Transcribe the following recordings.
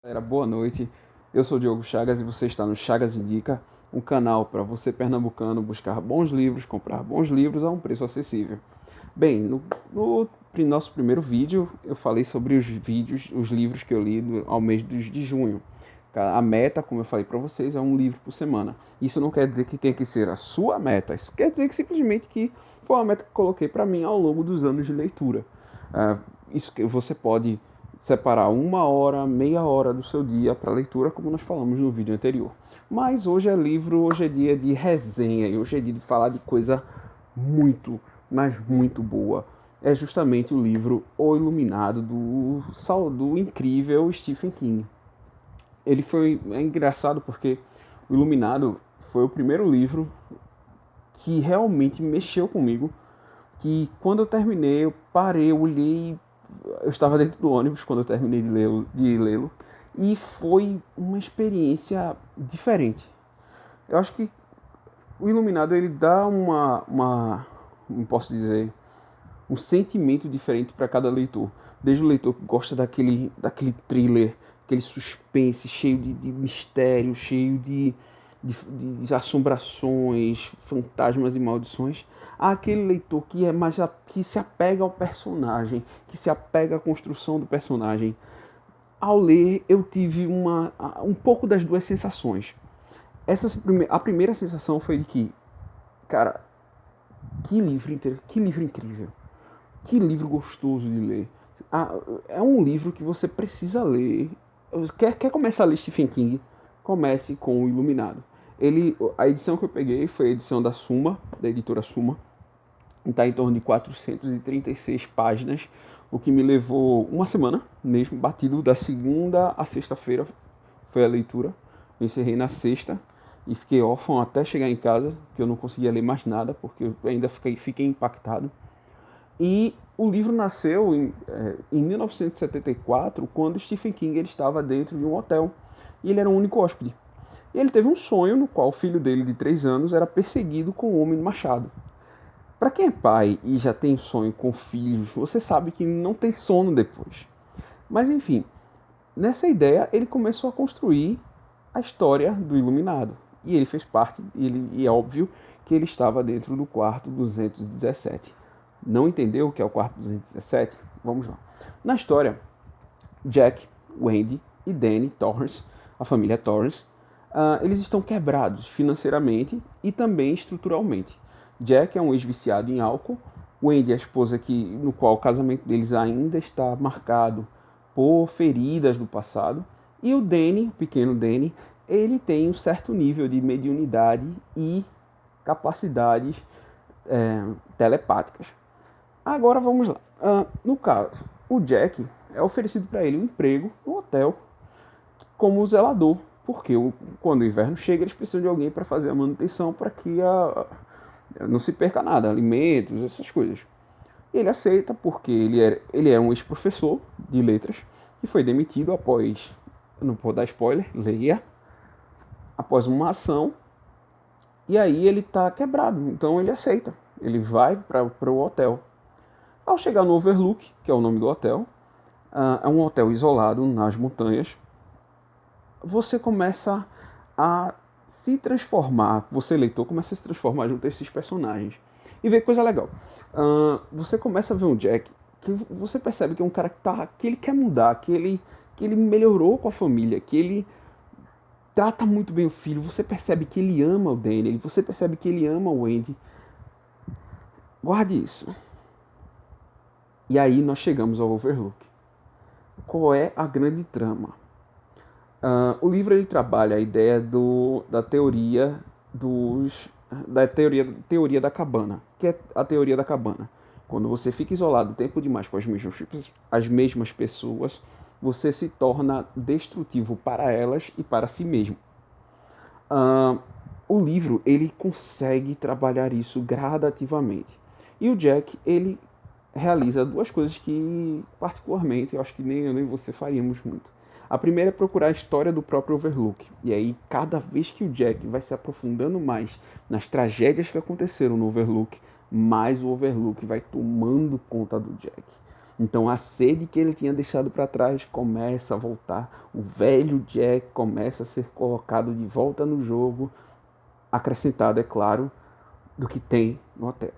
Galera, boa noite. Eu sou o Diogo Chagas e você está no Chagas Indica, um canal para você pernambucano buscar bons livros, comprar bons livros a um preço acessível. Bem, no nosso primeiro vídeo eu falei sobre os livros que eu li ao mês de junho. A meta, como eu falei para vocês, é um livro por semana. Isso não quer dizer que tenha que ser a sua meta, isso quer dizer que simplesmente que foi uma meta que coloquei para mim ao longo dos anos de leitura. Isso que você pode separar uma hora, meia hora do seu dia para leitura, como nós falamos no vídeo anterior. Mas hoje é dia de resenha e hoje é dia de falar de coisa muito, mas muito boa. É justamente o livro O Iluminado do incrível Stephen King. É engraçado porque O Iluminado foi o primeiro livro que realmente mexeu comigo, que quando eu terminei, eu parei, eu olhei, eu estava dentro do ônibus quando eu terminei de lê-lo, e foi uma experiência diferente. Eu acho que o Iluminado ele dá não posso dizer, um sentimento diferente para cada leitor. Desde o leitor que gosta daquele thriller, aquele suspense cheio de mistério, cheio de assombrações, fantasmas e maldições, há aquele leitor que que se apega ao personagem, que se apega à construção do personagem. Ao ler, eu tive um pouco das duas sensações. A primeira sensação foi de que, cara, que livro incrível, que livro gostoso de ler. É um livro que você precisa ler. Quer começar a ler Stephen King? Comece com o Iluminado. A edição que eu peguei foi a edição da Suma, da editora Suma. Está em torno de 436 páginas, o que me levou uma semana mesmo, batido da segunda a sexta-feira foi a leitura. Eu encerrei na sexta e fiquei órfão até chegar em casa, que eu não conseguia ler mais nada, porque eu ainda fiquei impactado. E o livro nasceu em 1974, quando Stephen King ele estava dentro de um hotel e ele era o único hóspede. E ele teve um sonho no qual o filho dele, de 3 anos, era perseguido com um homem machado. Para quem é pai e já tem sonho com filhos, você sabe que não tem sono depois. Mas enfim, nessa ideia ele começou a construir a história do Iluminado. E ele fez parte, e é óbvio que ele estava dentro do quarto 217. Não entendeu o que é o quarto 217? Vamos lá. Na história, Jack, Wendy e Danny Torrance, a família Torrance, eles estão quebrados financeiramente e também estruturalmente. Jack é um ex-viciado em álcool, Wendy é a esposa no qual o casamento deles ainda está marcado por feridas do passado, e o Danny, o pequeno Danny, ele tem um certo nível de mediunidade e capacidades telepáticas. Agora vamos lá. No caso, o Jack é oferecido para ele um emprego no hotel como zelador, porque quando o inverno chega eles precisam de alguém para fazer a manutenção para que não se perca nada, alimentos, essas coisas. Ele aceita porque ele é um ex-professor de letras que foi demitido após, não vou dar spoiler, leia, após uma ação, e aí ele está quebrado, então ele aceita. Ele vai para o hotel. Ao chegar no Overlook, que é o nome do hotel, é um hotel isolado nas montanhas, você começa a se transformar, você leitor começa a se transformar junto a esses personagens. E vê coisa legal. Você começa a ver um Jack que você percebe que é um cara que ele quer mudar, que ele melhorou com a família, que ele trata muito bem o filho. Você percebe que ele ama o Daniel, você percebe que ele ama o Andy. Guarde isso. E aí nós chegamos ao Overlook. Qual é a grande trama? O livro ele trabalha a ideia da teoria teoria da cabana, que é a teoria da cabana. Quando você fica isolado tempo demais com as mesmas pessoas, você se torna destrutivo para elas e para si mesmo. O livro ele consegue trabalhar isso gradativamente. E o Jack ele realiza duas coisas que particularmente eu acho que nem eu nem você faríamos muito. A primeira é procurar a história do próprio Overlook. E aí, cada vez que o Jack vai se aprofundando mais nas tragédias que aconteceram no Overlook, mais o Overlook vai tomando conta do Jack. Então a sede que ele tinha deixado para trás começa a voltar. O velho Jack começa a ser colocado de volta no jogo, acrescentado, é claro, do que tem no hotel.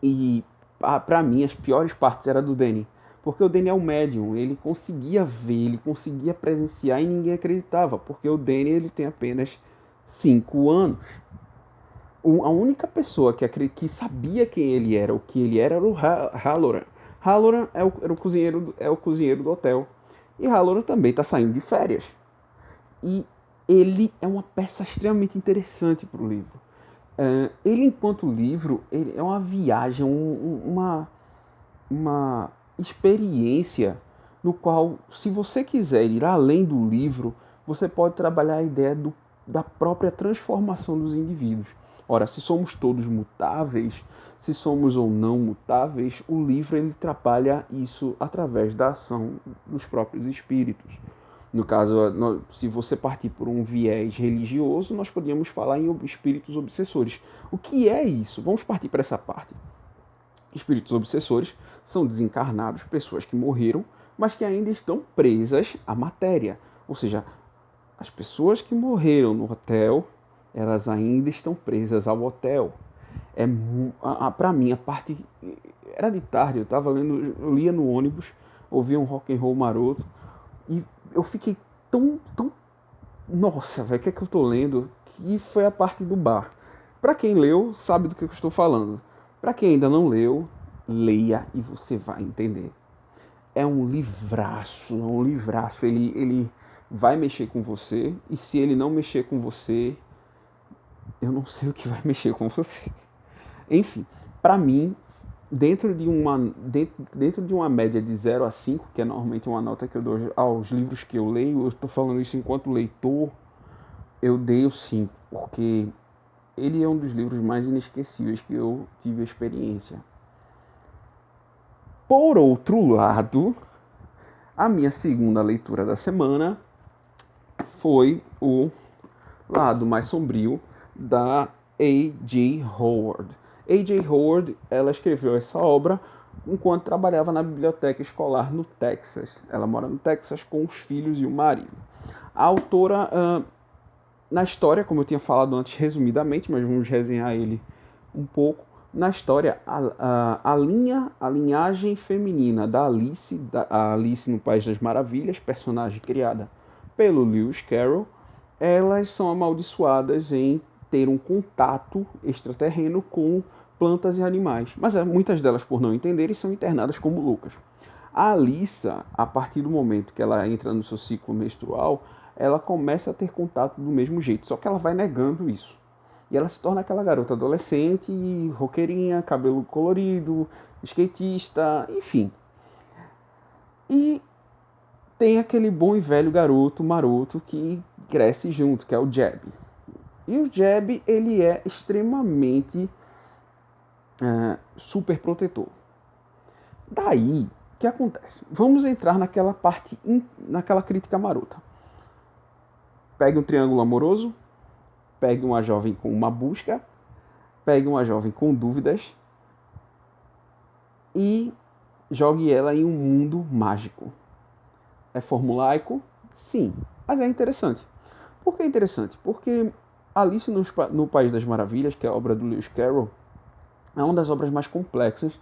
E para mim as piores partes eram do Danny, porque o Danny é um médium, ele conseguia ver, ele conseguia presenciar e ninguém acreditava, porque o Danny ele tem apenas 5 anos. A única pessoa que sabia quem ele era, o que ele era o Halloran. Halloran é o cozinheiro do hotel. E Halloran também está saindo de férias. E ele é uma peça extremamente interessante para o livro. Ele, enquanto livro, ele é uma viagem, uma experiência no qual, se você quiser ir além do livro, você pode trabalhar a ideia da própria transformação dos indivíduos. Ora, se somos todos mutáveis, se somos ou não mutáveis, o livro ele trabalha isso através da ação dos próprios espíritos. No caso, se você partir por um viés religioso, nós podíamos falar em espíritos obsessores. O que é isso? Vamos partir para essa parte. Espíritos obsessores são desencarnados, pessoas que morreram, mas que ainda estão presas à matéria. Ou seja, as pessoas que morreram no hotel, elas ainda estão presas ao hotel. Para mim, a parte... Era de tarde, eu lia no ônibus, ouvia um rock and roll maroto, e eu fiquei tão... Nossa, velho, o que é que eu tô lendo? Que foi a parte do bar. Para quem leu, sabe do que eu estou falando. Para quem ainda não leu, leia e você vai entender. É um livraço, é um livraço. Ele vai mexer com você, e se ele não mexer com você, eu não sei o que vai mexer com você. Enfim, para mim, dentro de uma média de 0 a 5, que é normalmente uma nota que eu dou aos livros que eu leio, eu estou falando isso enquanto leitor, eu dei o 5, porque ele é um dos livros mais inesquecíveis que eu tive a experiência. Por outro lado, a minha segunda leitura da semana foi o lado mais sombrio da A.J. Howard. A.J. Howard, ela escreveu essa obra enquanto trabalhava na biblioteca escolar no Texas. Ela mora no Texas com os filhos e o marido. A autora, na história, como eu tinha falado antes resumidamente, mas vamos resenhar ele um pouco. Na história, a linhagem feminina da Alice no País das Maravilhas, personagem criada pelo Lewis Carroll, elas são amaldiçoadas em ter um contato extraterreno com plantas e animais. Mas muitas delas, por não entenderem, são internadas como loucas. A Alissa, a partir do momento que ela entra no seu ciclo menstrual, ela começa a ter contato do mesmo jeito, só que ela vai negando isso. E ela se torna aquela garota adolescente, roqueirinha, cabelo colorido, skatista, enfim. E tem aquele bom e velho garoto maroto que cresce junto, que é o Jeb. E o Jeb, ele é extremamente super protetor. Daí, o que acontece? Vamos entrar naquela parte, naquela crítica marota. Pegue um triângulo amoroso, pegue uma jovem com uma busca, pegue uma jovem com dúvidas e jogue ela em um mundo mágico. É formulaico? Sim, mas é interessante. Por que é interessante? Porque Alice no País das Maravilhas, que é a obra do Lewis Carroll, é uma das obras mais complexas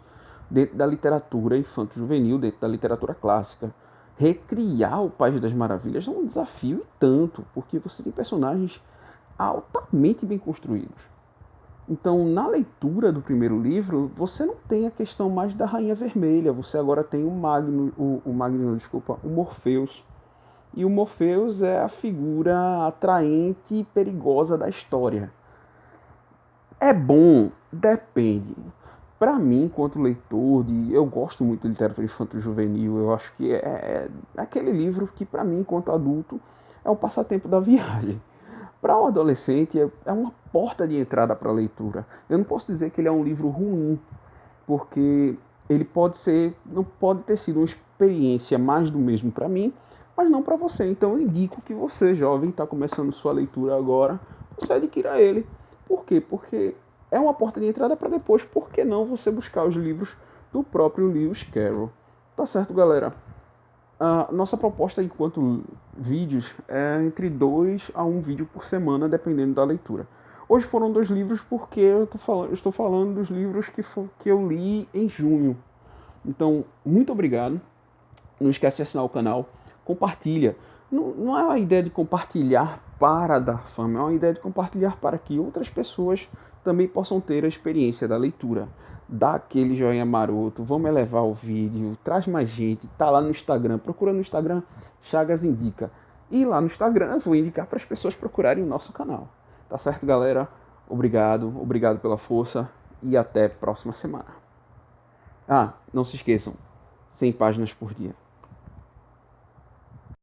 dentro da literatura infanto-juvenil, dentro da literatura clássica. Recriar o País das Maravilhas é um desafio e tanto, porque você tem personagens altamente bem construídos. Então, na leitura do primeiro livro, você não tem a questão mais da Rainha Vermelha, você agora tem o Morpheus. E o Morpheus é a figura atraente e perigosa da história. É bom? Depende. Para mim, enquanto leitor, eu gosto muito de literatura infanto-juvenil. Eu acho que é aquele livro que, para mim, enquanto adulto, é o passatempo da viagem. Para um adolescente, é uma porta de entrada para a leitura. Eu não posso dizer que ele é um livro ruim, porque ele não pode ter sido uma experiência mais do mesmo para mim, mas não para você. Então eu indico que você, jovem, está começando sua leitura agora, você adquira ele. Por quê? Porque é uma porta de entrada para depois, por que não você buscar os livros do próprio Lewis Carroll? Tá certo, galera. A nossa proposta enquanto vídeos é entre 2 a 1 vídeo por semana, dependendo da leitura. Hoje foram 2 livros porque eu estou falando dos livros que eu li em junho. Então, muito obrigado. Não esquece de assinar o canal. Compartilha. Não é uma ideia de compartilhar para dar fama, é uma ideia de compartilhar para que outras pessoas também possam ter a experiência da leitura. Dá aquele joinha maroto, vamos elevar o vídeo, traz mais gente, tá lá no Instagram, procura no Instagram Chagas Indica. E lá no Instagram eu vou indicar para as pessoas procurarem o nosso canal. Tá certo, galera? Obrigado pela força e até a próxima semana. Ah, não se esqueçam, 100 páginas por dia.